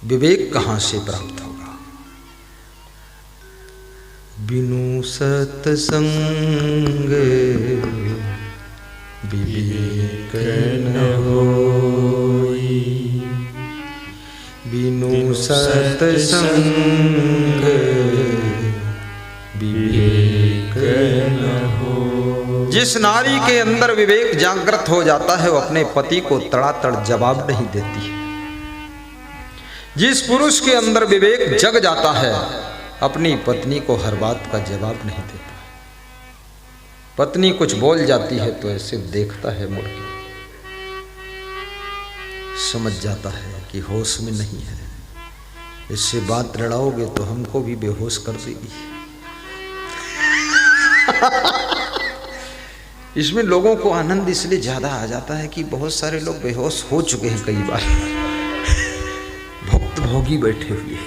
विवेक कहाँ से प्राप्त होगा? बिनु सत्संग विवेक न होई, बिनु सत्संग विवेक न हो। जिस नारी के अंदर विवेक जागृत हो जाता है वो अपने पति को तड़ातड़ जवाब नहीं देती है। जिस पुरुष के अंदर विवेक जग जाता है अपनी पत्नी को हर बात का जवाब नहीं देता। पत्नी कुछ बोल जाती है तो ऐसे देखता है मुड़ के, समझ जाता है कि होश में नहीं है, इससे बात लड़ाओगे तो हमको भी बेहोश कर देगी। इसमें लोगों को आनंद इसलिए ज्यादा आ जाता है कि बहुत सारे लोग बेहोश हो चुके हैं कई बार, भक्त भोगी बैठे हुए।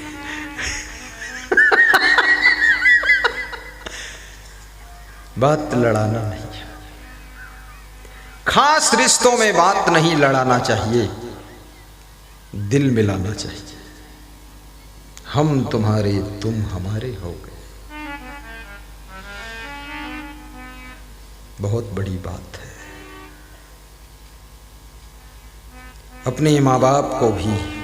बात लड़ाना नहीं है, खास रिश्तों में बात नहीं लड़ाना चाहिए, दिल मिलाना चाहिए। हम तुम्हारे तुम हमारे हो गए, बहुत बड़ी बात है। अपने माँ बाप को भी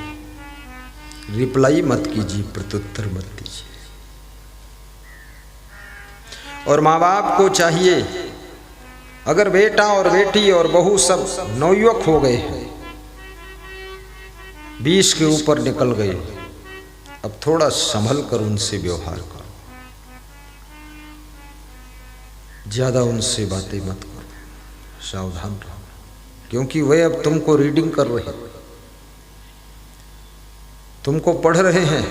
रिप्लाई मत कीजिए, प्रत्युत्तर मत दीजिए। और माँ बाप को चाहिए, अगर बेटा और बेटी और बहू सब नवयुवक हो गए हैं, 20 के ऊपर निकल गए, अब थोड़ा संभल कर उनसे व्यवहार करो, ज्यादा उनसे बातें मत करो, सावधान रहो, क्योंकि वे अब तुमको रीडिंग कर रहे हैं, तुमको पढ़ रहे हैं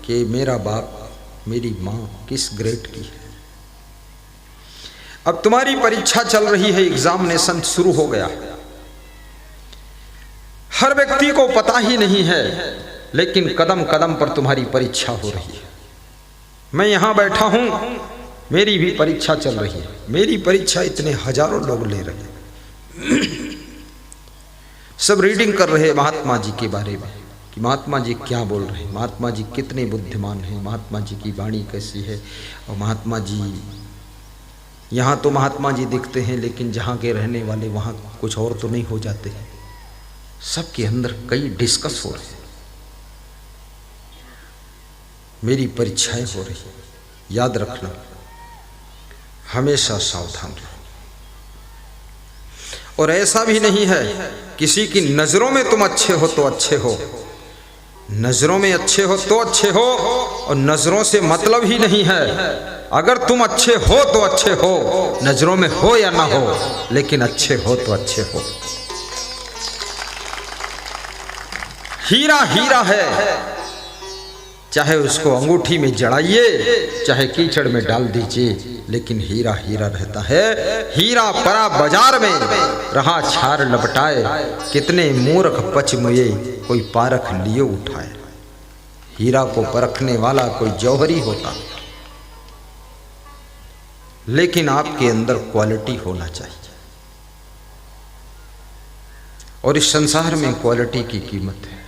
कि मेरा बाप मेरी माँ किस ग्रेड की है। अब तुम्हारी परीक्षा चल रही है, एग्जामिनेशन शुरू हो गया। हर व्यक्ति को पता ही नहीं है, लेकिन कदम कदम पर तुम्हारी परीक्षा हो रही है। मैं यहां बैठा हूं, मेरी भी परीक्षा चल रही है। मेरी परीक्षा इतने हजारों लोग ले रहे हैं, सब रीडिंग कर रहे हैं महात्मा जी के बारे में कि महात्मा जी क्या बोल रहे हैं, महात्मा जी कितने बुद्धिमान हैं, महात्मा जी की वाणी कैसी है। और महात्मा जी, यहाँ तो महात्मा जी दिखते हैं, लेकिन जहाँ के रहने वाले वहाँ कुछ और तो नहीं हो जाते हैं। सबके अंदर कई डिस्कस हो रहे हैं। मेरी परीक्षाएं हो रही हैं, याद रखना, हमेशा सावधान रहो। और ऐसा भी नहीं है किसी की नजरों में तुम अच्छे हो तो अच्छे हो, नजरों में अच्छे हो तो अच्छे हो, और नजरों से मतलब ही नहीं है। अगर तुम अच्छे हो तो अच्छे हो, नजरों में हो या ना हो, लेकिन अच्छे हो तो अच्छे हो। हीरा हीरा है, चाहे उसको अंगूठी में जड़ाइए, चाहे कीचड़ में डाल दीजिए, लेकिन हीरा हीरा रहता है। हीरा परा बाजार में रहा छार लपटाए, कितने मूर्ख पचमुए कोई पारख लिए उठाए। हीरा को परखने वाला कोई जौहरी होता, लेकिन आपके अंदर क्वालिटी होना चाहिए। और इस संसार में क्वालिटी की कीमत है।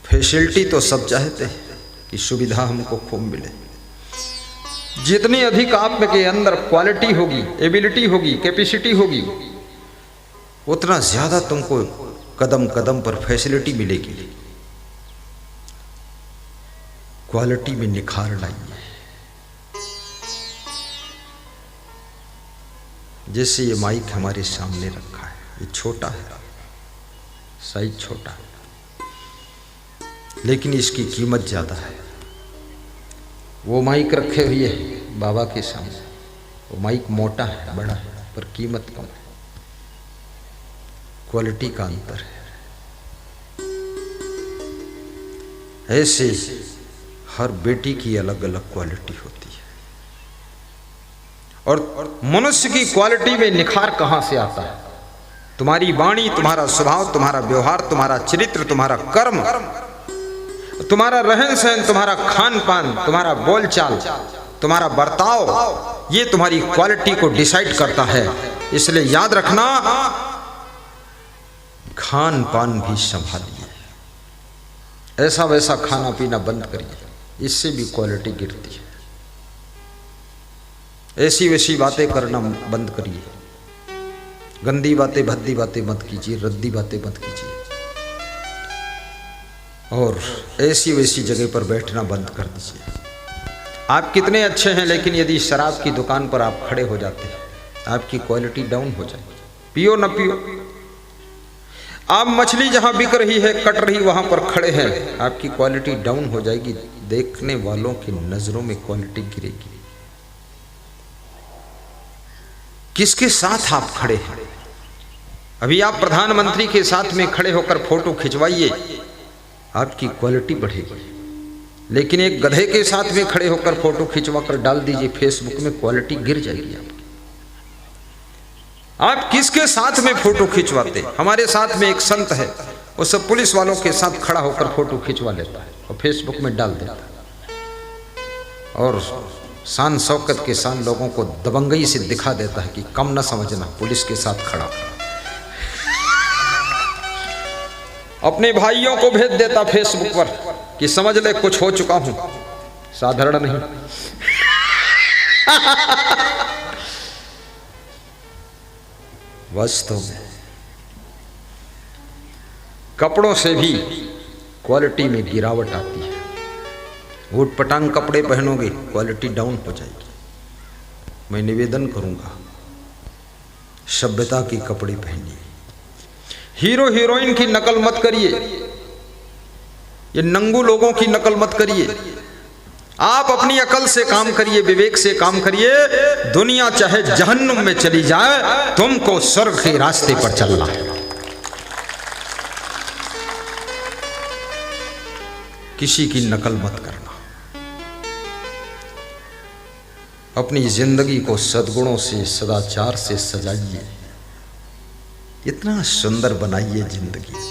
फैसिलिटी तो सब चाहते हैं कि सुविधा हमको खूब मिले। जितनी अधिक आप के अंदर क्वालिटी होगी, एबिलिटी होगी, कैपेसिटी होगी, उतना ज्यादा तुमको कदम कदम पर फैसिलिटी मिलेगी। क्वालिटी में निखार लाइए। जैसे ये माइक हमारे सामने रखा है, ये छोटा है, साइज छोटा है, लेकिन इसकी कीमत ज्यादा है। वो माइक रखे हुए है बाबा के सामने, वो माइक मोटा है, बड़ा है, पर कीमत कम है। क्वालिटी का अंतर है। ऐसे हर बेटी की अलग अलग क्वालिटी होती है। और मनुष्य की क्वालिटी में निखार कहां से आता है? तुम्हारी वाणी, तुम्हारा स्वभाव, तुम्हारा व्यवहार, तुम्हारा चरित्र, तुम्हारा कर्म, तुम्हारा रहन सहन, तुम्हारा खान पान, तुम्हारा बोलचाल, तुम्हारा बर्ताव, ये तुम्हारी क्वालिटी को डिसाइड करता है। इसलिए याद रखना, खान पान भी संभालिए। ऐसा वैसा खाना पीना बंद करिए, इससे भी क्वालिटी गिरती है। ऐसी वैसी बातें करना बंद करिए, गंदी बातें भद्दी बातें मत कीजिए, रद्दी बातें मत कीजिए, और ऐसी वैसी जगह पर बैठना बंद कर दीजिए। आप कितने अच्छे हैं, लेकिन यदि शराब की दुकान पर आप खड़े हो जाते हैं, आपकी क्वालिटी डाउन हो जाएगी। पियो न पियो, आप मछली जहां बिक रही है, कट रही, वहां पर खड़े हैं, आपकी क्वालिटी डाउन हो जाएगी। देखने वालों की नजरों में क्वालिटी गिरेगी। किसके साथ आप खड़े हैं? अभी आप प्रधानमंत्री के साथ में खड़े होकर फोटो खिंचवाइए, आपकी क्वालिटी बढ़ेगी। लेकिन एक गधे के साथ में खड़े होकर फोटो खिंचवाकर डाल दीजिए फेसबुक में, क्वालिटी गिर जाएगी आपकी। आप किसके साथ में फोटो खिंचवाते? हमारे साथ में एक संत है, वो सब पुलिस वालों के साथ खड़ा होकर फोटो खिंचवा लेता है और फेसबुक में डाल देता है, और शान शौकत के साथ लोगों को दबंगई से दिखा देता है कि कम न समझना, पुलिस के साथ खड़ा। अपने भाइयों को भेज देता फेसबुक पर कि समझ ले कुछ हो चुका हूं, साधारण नहीं। वास्तव में कपड़ों से भी क्वालिटी में गिरावट आती है। ऊट पटांग कपड़े पहनोगे, क्वालिटी डाउन हो जाएगी। मैं निवेदन करूंगा, सभ्यता की कपड़े पहनिए। हीरो हीरोइन की नकल मत करिए, ये नंगू लोगों की नकल मत करिए। आप अपनी अकल से काम करिए, विवेक से काम करिए। दुनिया चाहे जहन्नुम में चली जाए, तुमको स्वर्ग के रास्ते पर चलना है। किसी की नकल मत करना। अपनी जिंदगी को सद्गुणों से, सदाचार से सजाइए। इतना सुंदर बनाइए जिंदगी।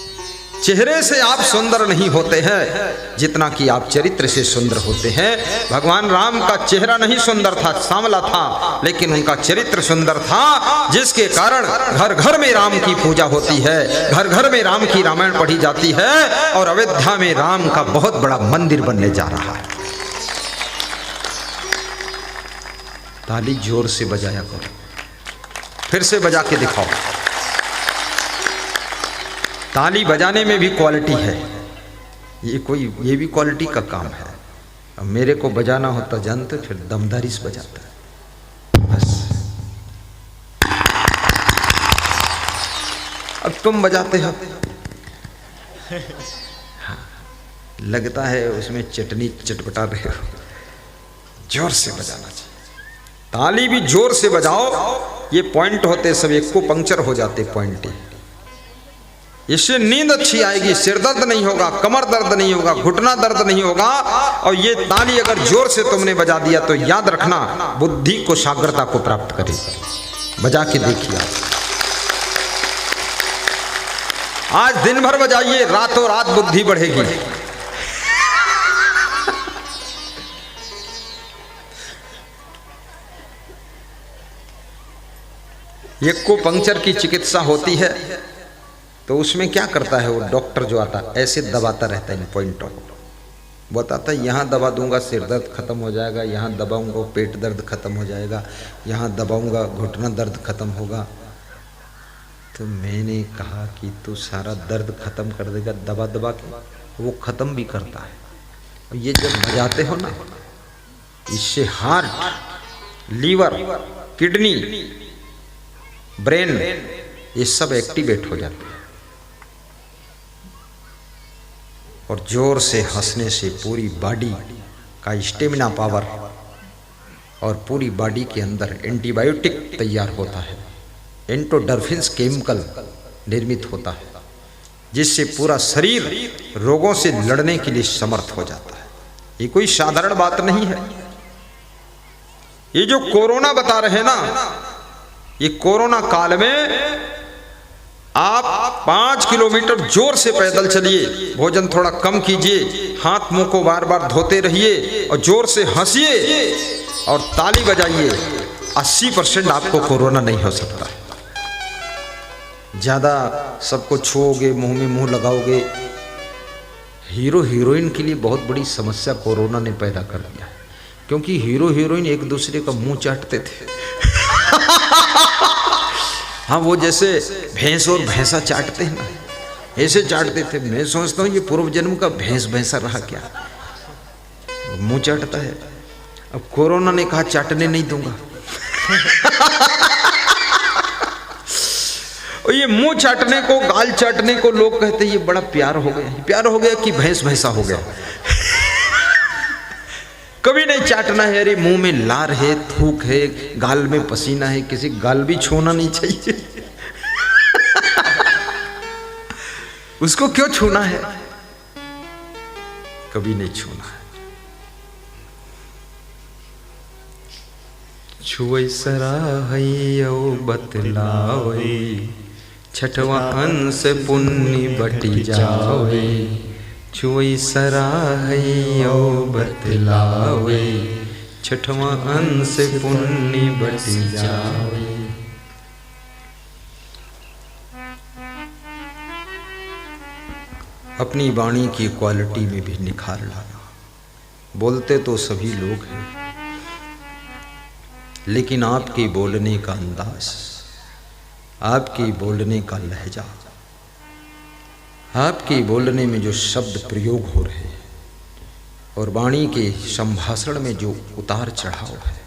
चेहरे से आप सुंदर नहीं होते हैं जितना कि आप चरित्र से सुंदर होते हैं। भगवान राम का चेहरा नहीं सुंदर था, सांवला था, लेकिन उनका चरित्र सुंदर था, जिसके कारण घर घर में राम की पूजा होती है, घर घर में राम की रामायण पढ़ी जाती है, और अयोध्या में राम का बहुत बड़ा मंदिर बनने जा रहा है। ताली जोर से बजाया करो, फिर से बजा के दिखाओ। ताली बजाने में भी क्वालिटी है। ये भी क्वालिटी का काम है। अब मेरे को बजाना होता जानते, फिर दमदारी से बजाता। बस अब तुम बजाते हो, हाँ, लगता है उसमें चटनी चटपटा रहे हो। जोर से बजाना चाहिए। ताली भी जोर से बजाओ। ये पॉइंट होते सब एक को पंक्चर हो जाते पॉइंट। इससे नींद अच्छी आएगी, सिर दर्द नहीं होगा, कमर दर्द नहीं होगा, घुटना दर्द नहीं होगा। और ये ताली अगर जोर से तुमने बजा दिया तो याद रखना, बुद्धि को साग्रता को प्राप्त करेगी। बजा के देखिए, आज दिन भर बजाइए, रातों रात बुद्धि बढ़ेगी। एक को पंक्चर की चिकित्सा होती है तो उसमें क्या करता है वो डॉक्टर जो आता है, ऐसे दबाता रहता है इन पॉइंटों को। बताता है यहाँ दबा दूंगा सिर दर्द खत्म हो जाएगा, यहाँ दबाऊंगा पेट दर्द खत्म हो जाएगा, यहाँ दबाऊंगा घुटना दर्द खत्म होगा। तो मैंने कहा कि तू सारा दर्द खत्म कर देगा दबा दबा के। वो खत्म भी करता है। और ये जब बजाते हो ना, इससे हार्ट, लीवर, किडनी, ब्रेन, ये सब एक्टिवेट हो जाते हैं। और जोर से हंसने से पूरी बॉडी का स्टेमिना पावर और पूरी बॉडी के अंदर एंटीबायोटिक तैयार होता है, एंडोडर्फिन्स केमिकल निर्मित होता है, जिससे पूरा शरीर रोगों से लड़ने के लिए समर्थ हो जाता है। ये कोई साधारण बात नहीं है। ये जो कोरोना बता रहे हैं ना, ये कोरोना काल में आप 5 किलोमीटर जोर से पैदल चलिए, भोजन थोड़ा कम कीजिए, हाथ मुंह को बार बार धोते रहिए और जोर से हंसिए और ताली बजाइए। 80% आपको कोरोना नहीं हो सकता। ज़्यादा सबको छुओगे, मुंह में मुंह लगाओगे, हीरो हीरोइन के लिए बहुत बड़ी समस्या कोरोना ने पैदा कर दिया है, क्योंकि हीरो हीरोइन एक दूसरे का मुंह चाटते थे। हाँ, वो जैसे भैंस और भैंसा चाटते हैं ना, ऐसे चाटते थे। मैं सोचता हूँ ये पूर्व जन्म का भैंस भैंसा रहा क्या, मुंह चाटता है। अब कोरोना ने कहा चाटने नहीं दूंगा। और ये मुंह चाटने को, गाल चाटने को लोग कहते ये बड़ा प्यार हो गया। प्यार हो गया कि भैंस भैंसा हो गया। कभी नहीं चाटना है। अरे मुंह में लार है, थूक है, गाल में पसीना है, किसी गाल भी छूना नहीं चाहिए। उसको क्यों छूना है? कभी नहीं छूना है। छुई सराहयो बतलावे, छठवा अंश पुण्य बटी जावे। छुई सराहयो बतलावे, छठवा अंश पुण्य बटी जावे। अपनी वाणी की क्वालिटी में भी निखार लाना। बोलते तो सभी लोग हैं, लेकिन आपके बोलने का अंदाज, आपके बोलने का लहजा, आपके बोलने में जो शब्द प्रयोग हो रहे हैं और वाणी के संभाषण में जो उतार चढ़ाव है,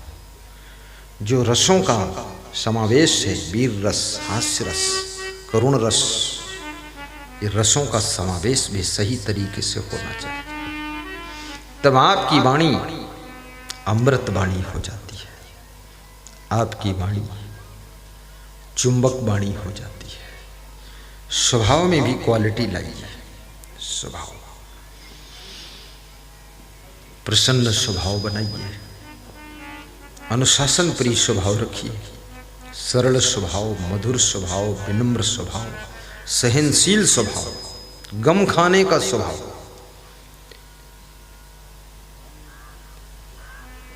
जो रसों का समावेश है, वीर रस, हास्य रस, करुण रस, ये रसों का समावेश भी सही तरीके से होना चाहिए। तब आपकी वाणी अमृत वाणी हो जाती है, आपकी वाणी चुंबक वाणी हो जाती है। स्वभाव में भी क्वालिटी लाइए। स्वभाव, प्रसन्न स्वभाव बनाइए, अनुशासन प्रिय स्वभाव रखिए, सरल स्वभाव, मधुर स्वभाव, विनम्र स्वभाव, सहनशील स्वभाव, गम खाने का स्वभाव।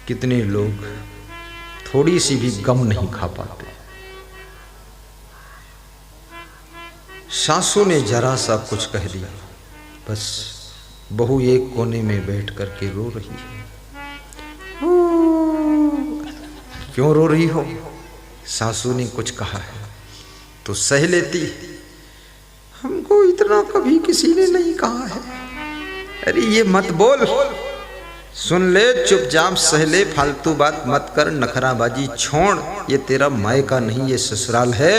कितने लोग थोड़ी सी भी गम नहीं खा पाते। सासू ने जरा सा कुछ कह दिया, बस बहू एक कोने में बैठ करके रो रही है। क्यों रो रही हो? सासू ने कुछ कहा है तो सह लेती। हमको इतना कभी किसी ने नहीं कहा है। अरे ये मत बोल, सुन ले, चुपचाप सह ले, फालतू बात मत कर, नखराबाजी छोड़। ये तेरा मायका नहीं, ये ससुराल है,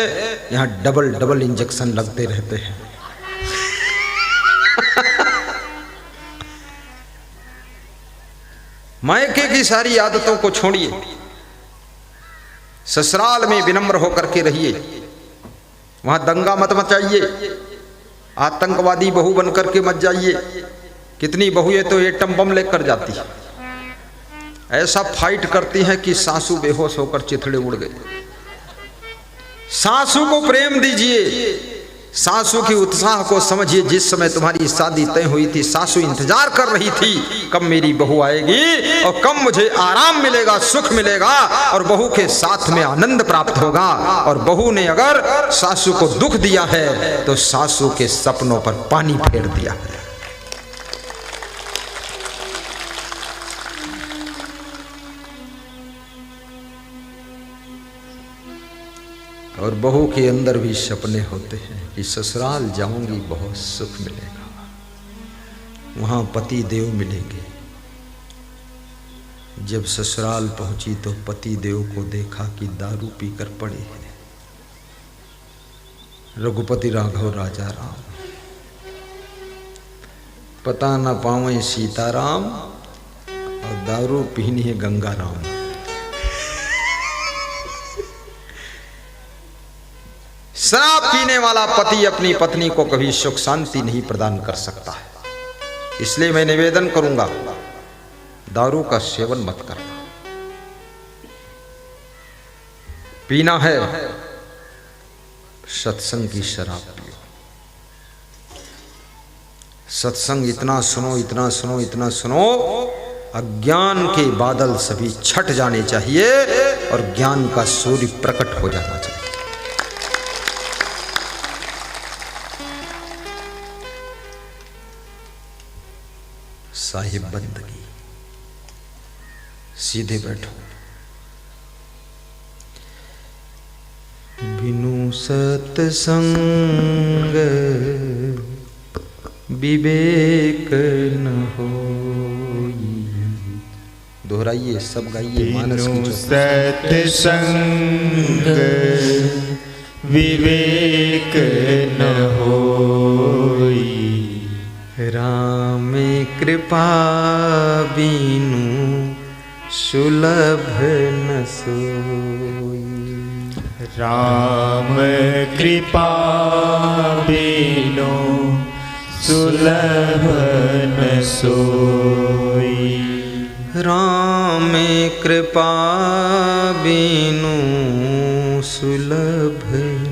यहाँ डबल डबल इंजेक्शन लगते रहते हैं। मायके की सारी आदतों को छोड़िए, ससुराल में विनम्र होकर के रहिए। वहां दंगा मत मचाइए, आतंकवादी बहू बनकर के मत जाइए। कितनी बहुएं तो एटम बम लेकर जाती है, ऐसा फाइट करती हैं कि सासू बेहोश होकर चिथड़े उड़ गए। सासू को प्रेम दीजिए, सासू की उत्साह को समझिए। जिस समय तुम्हारी शादी तय हुई थी, सासू इंतजार कर रही थी कब मेरी बहू आएगी और कब मुझे आराम मिलेगा, सुख मिलेगा और बहू के साथ में आनंद प्राप्त होगा। और बहू ने अगर सासू को दुख दिया है तो सासू के सपनों पर पानी फेर दिया है। और बहू के अंदर भी सपने होते हैं कि ससुराल जाऊंगी, बहुत सुख मिलेगा, वहां पति देव मिलेंगे। जब ससुराल पहुंची तो पति देव को देखा कि दारू पीकर पड़े हैं। रघुपति राघव राजा राम, पता न पावे सीताराम, और दारू पीनी है गंगा राम। शराब पीने वाला पति अपनी पत्नी को कभी सुख शांति नहीं प्रदान कर सकता है। इसलिए मैं निवेदन करूंगा, दारू का सेवन मत करना। पीना है सत्संग की शराब पियो। सत्संग इतना सुनो, इतना सुनो, इतना सुनो, अज्ञान के बादल सभी छट जाने चाहिए और ज्ञान का सूर्य प्रकट हो जाना चाहिए। साहिब बंदगी। सीधे बैठो। बिनु सत्संग विवेक न होई। दोहराइए, सब गाइए। मानस की सत्संग विवेक न होई। राम कृपा बिनु सुलभ न सोई। राम कृपा बिनु सुलभ न सोई। राम कृपा बिनु सुलभ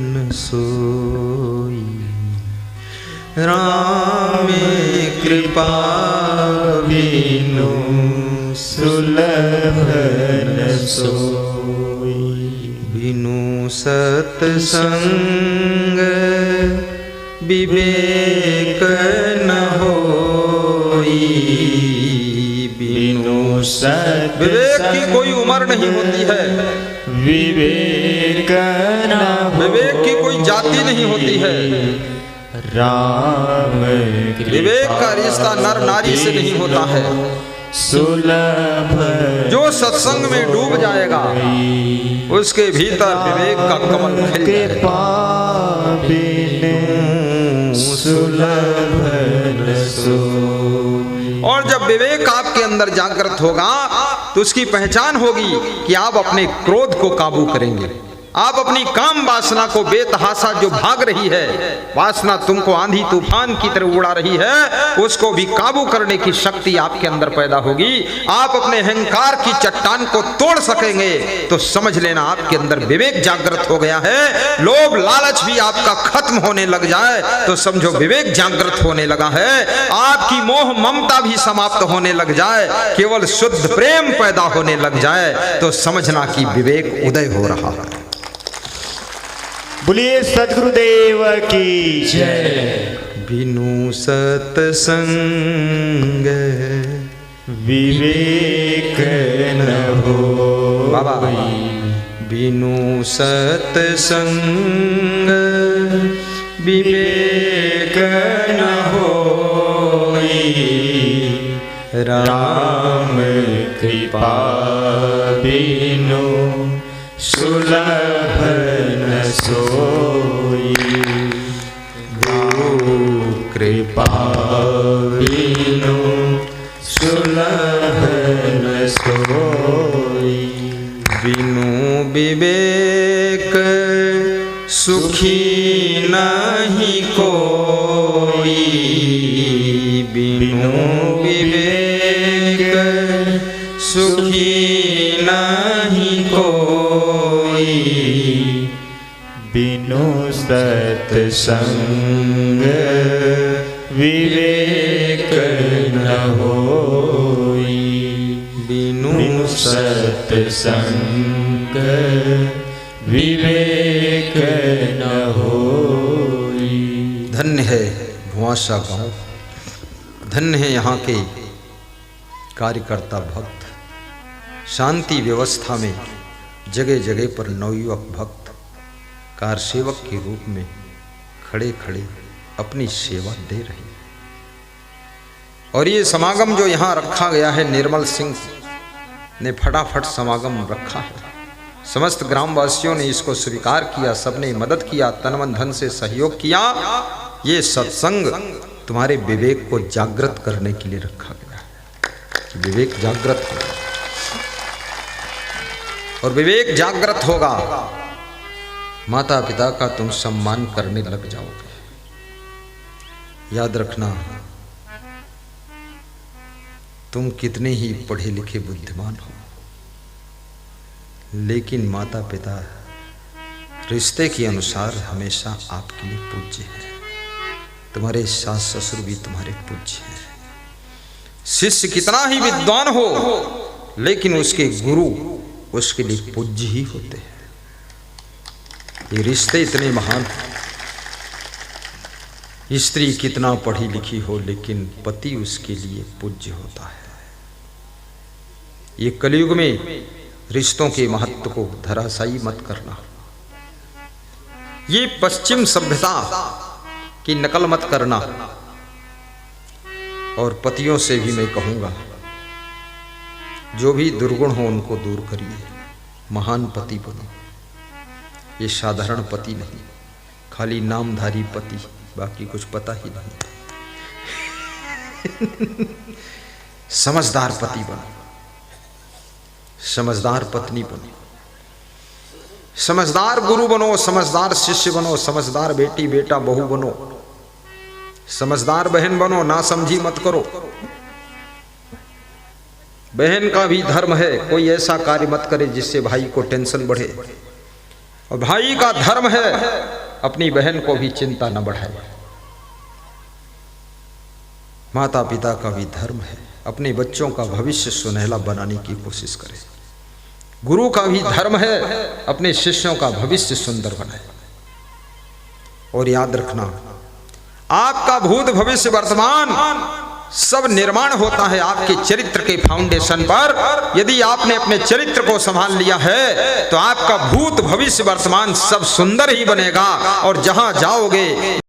न सोई। राम कृपा बिनु सुलभ न सोई। बिनु सत्संग विवेक न होई। बिनु विवेक की कोई उम्र नहीं होती है। विवेक न विवेक की कोई जाति नहीं होती है। राम विवेक का रिश्ता नर नारी से नहीं होता है। सुलभ जो सत्संग में डूब जाएगा उसके भीतर विवेक का कमल खिल जाएगा। सुलभ न सोई। और जब विवेक आपके अंदर जागृत होगा तो उसकी पहचान होगी कि आप अपने क्रोध को काबू करेंगे। आप अपनी काम वासना को बेतहाशा जो भाग रही है, वासना तुमको आंधी तूफान की तरह उड़ा रही है, उसको भी काबू करने की शक्ति आपके अंदर पैदा होगी। आप अपने अहंकार की चट्टान को तोड़ सकेंगे तो समझ लेना आपके अंदर विवेक जागृत हो गया है। लोभ लालच भी आपका खत्म होने लग जाए तो समझो विवेक जागृत होने लगा है। आपकी मोह ममता भी समाप्त होने लग जाए, केवल शुद्ध प्रेम पैदा होने लग जाए तो समझना कि विवेक उदय हो रहा है। बोलिए सद्गुरुदेव की जय। बिनु सत्संग विवेक न होई। बाबा बिनु सत्संग विवेक न होई। राम कृपा बिनु सुलभ न सोई। गुरु कृपा बिनु सुलभ न सोई। बिनु विवेक सुखी नहीं कोई। बिनु विवेक सुखी नहीं कोई। बिनु सत्संग विवेक न होई। बिनु सत्संग विवेक न होई। धन्य है भुआशा गांव, धन्य है यहाँ के कार्यकर्ता भक्त। शांति व्यवस्था में जगह जगह पर नवयुवक भक्त कार सेवक के रूप में खड़े खड़े अपनी सेवा दे रहे हैं। और ये समागम जो यहाँ रखा गया है, निर्मल सिंह ने फटाफट समागम रखा है। समस्त ग्रामवासियों ने इसको स्वीकार किया, सबने मदद किया, तन मन धन से सहयोग किया। ये सत्संग तुम्हारे विवेक को जागृत करने के लिए रखा गया है। विवेक जागृत होगा और विवेक जागृत होगा, माता पिता का तुम सम्मान करने लग जाओगे। याद रखना, तुम कितने ही पढ़े लिखे बुद्धिमान हो, लेकिन माता पिता रिश्ते के अनुसार हमेशा आपके लिए पूज्य है। तुम्हारे सास ससुर भी तुम्हारे पूज्य हैं। शिष्य कितना ही विद्वान हो, लेकिन उसके गुरु उसके लिए पूज्य ही होते हैं। ये रिश्ते इतने महान हैं। स्त्री कितना पढ़ी लिखी हो लेकिन पति उसके लिए पूज्य होता है। ये कलयुग में रिश्तों के महत्व को धराशायी मत करना। ये पश्चिम सभ्यता की नकल मत करना। और पतियों से भी मैं कहूंगा, जो भी दुर्गुण हो उनको दूर करिए, महान पति बनो। ये साधारण पति नहीं, खाली नामधारी पति, बाकी कुछ पता ही नहीं। समझदार पति बनो, समझदार पत्नी बनो, समझदार गुरु बनो, समझदार शिष्य बनो, समझदार बेटी बेटा बहू बनो, समझदार बहन बनो। ना समझी मत करो। बहन का भी धर्म है, कोई ऐसा कार्य मत करे जिससे भाई को टेंशन बढ़े, और भाई का धर्म है अपनी बहन को भी चिंता न बढ़ाए। माता पिता का भी धर्म है अपने बच्चों का भविष्य सुनहला बनाने की कोशिश करे। गुरु का भी धर्म है अपने शिष्यों का भविष्य सुंदर बनाए। और याद रखना, आपका भूत भविष्य वर्तमान सब निर्माण होता है आपके चरित्र के फाउंडेशन पर। यदि आपने अपने चरित्र को संभाल लिया है तो आपका भूत भविष्य वर्तमान सब सुंदर ही बनेगा। और जहां जाओगे